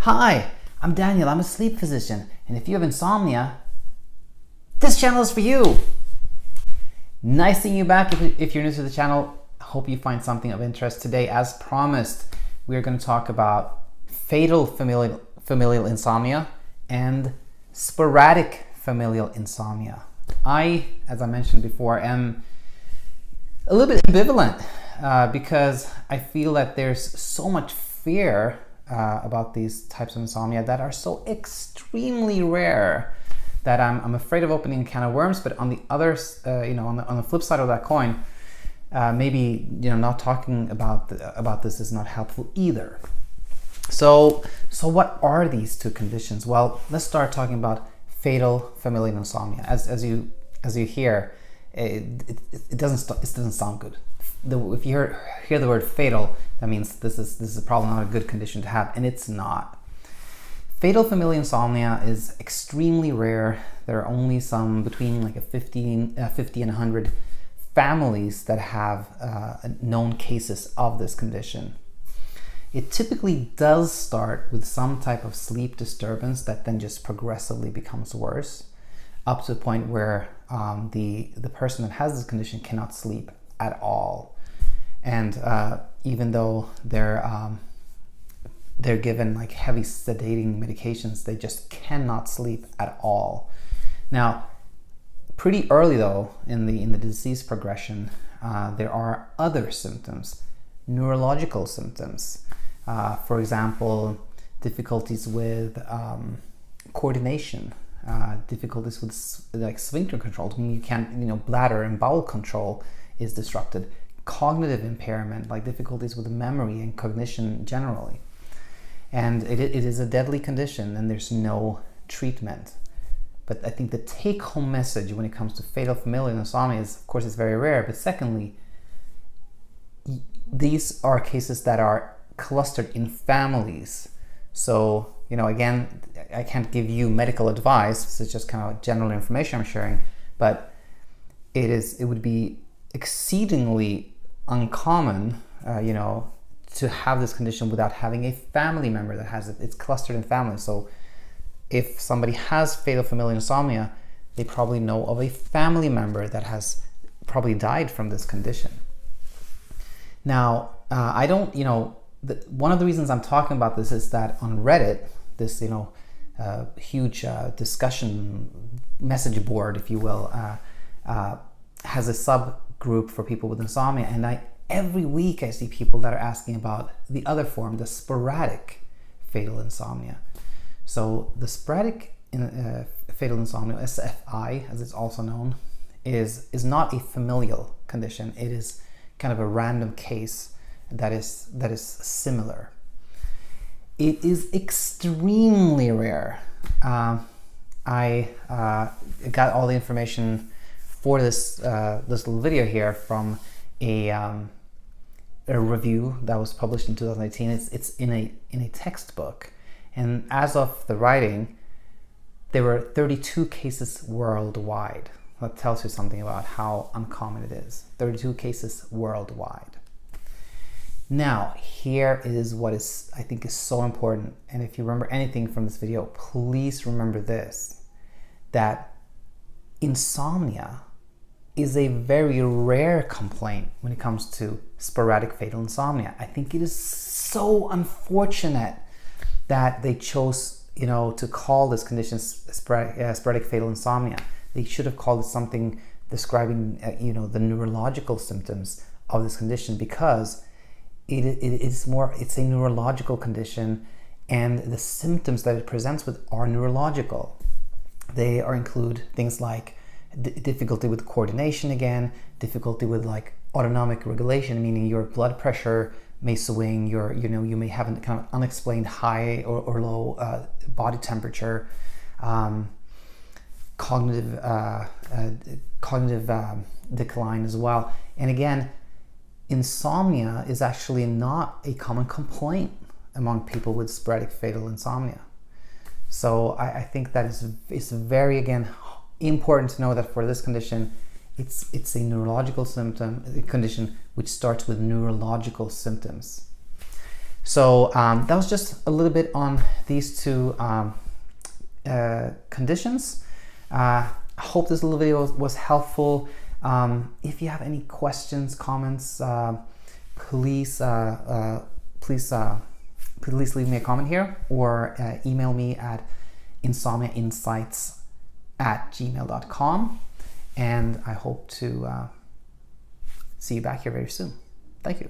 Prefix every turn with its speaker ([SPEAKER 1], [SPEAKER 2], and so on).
[SPEAKER 1] Hi, I'm Daniel. I'm a sleep physician, and if you have insomnia, this channel is for you. Nice seeing you back. If you're new to the channel, I hope you find something of interest. Today, as promised, we are going to talk about fatal familial insomnia and sporadic familial insomnia. As I mentioned before, am a little bit ambivalent because I feel that there's so much fear about these types of insomnia that are so extremely rare that I'm afraid of opening a can of worms. But on the other, on the flip side of that coin, maybe not talking about this is not helpful either. So what are these two conditions? Well, let's start talking about fatal familial insomnia. As you hear, it doesn't sound good. If you hear the word fatal, that means this is probably not a good condition to have, and it's not. Fatal familial insomnia is extremely rare. There are only some between like 50 and 100 families that have known cases of this condition. It typically does start with some type of sleep disturbance that then just progressively becomes worse, up to the point where the person that has this condition cannot sleep at all. And even though they're given like heavy sedating medications, they just cannot sleep at all. Now, pretty early though in the disease progression, there are other symptoms, neurological symptoms. For example, difficulties with coordination, difficulties with like sphincter control. I mean, you can't, bladder and bowel control is disrupted. Cognitive impairment, like difficulties with memory and cognition generally. And it is a deadly condition, and there's no treatment. But I think the take-home message when it comes to fatal familial insomnia is, of course, it's very rare. But secondly, these are cases that are clustered in families. So, again, I can't give you medical advice. This is just kind of general information I'm sharing. But it would be exceedingly uncommon, to have this condition without having a family member that has it. It's clustered in families. So if somebody has fatal familial insomnia, they probably know of a family member that has probably died from this condition. Now, one of the reasons I'm talking about this is that on Reddit, this huge discussion message board, if you will, has a subgroup for people with insomnia, and every week I see people that are asking about the other form, the sporadic fatal insomnia. So the sporadic fatal insomnia, SFI, as it's also known, is not a familial condition. It is kind of a random case that is similar. It is extremely rare. I got all the information for this little video here from a review that was published in 2018. It's in a textbook, and as of the writing, there were 32 cases worldwide. That tells you something about how uncommon it is. 32 cases worldwide. Now, here is what I think is so important, and if you remember anything from this video, please remember this: that insomnia is a very rare complaint when it comes to sporadic fatal insomnia. I think it is so unfortunate that they chose, to call this condition sporadic fatal insomnia. They should have called it something describing, the neurological symptoms of this condition, because it's a neurological condition, and the symptoms that it presents with are neurological. They include things like difficulty with coordination, again, difficulty with like autonomic regulation, meaning your blood pressure may swing, you may have a kind of unexplained high or low body temperature, cognitive decline as well. And again, insomnia is actually not a common complaint among people with sporadic fatal insomnia. So I think that is very, again, important to know that for this condition, it's a neurological condition which starts with neurological symptoms. So that was just a little bit on these two conditions. I hope this little video was helpful. If you have any questions, comments, please leave me a comment here, or email me at insomniainsights@gmail.com, and I hope to see you back here very soon. Thank you.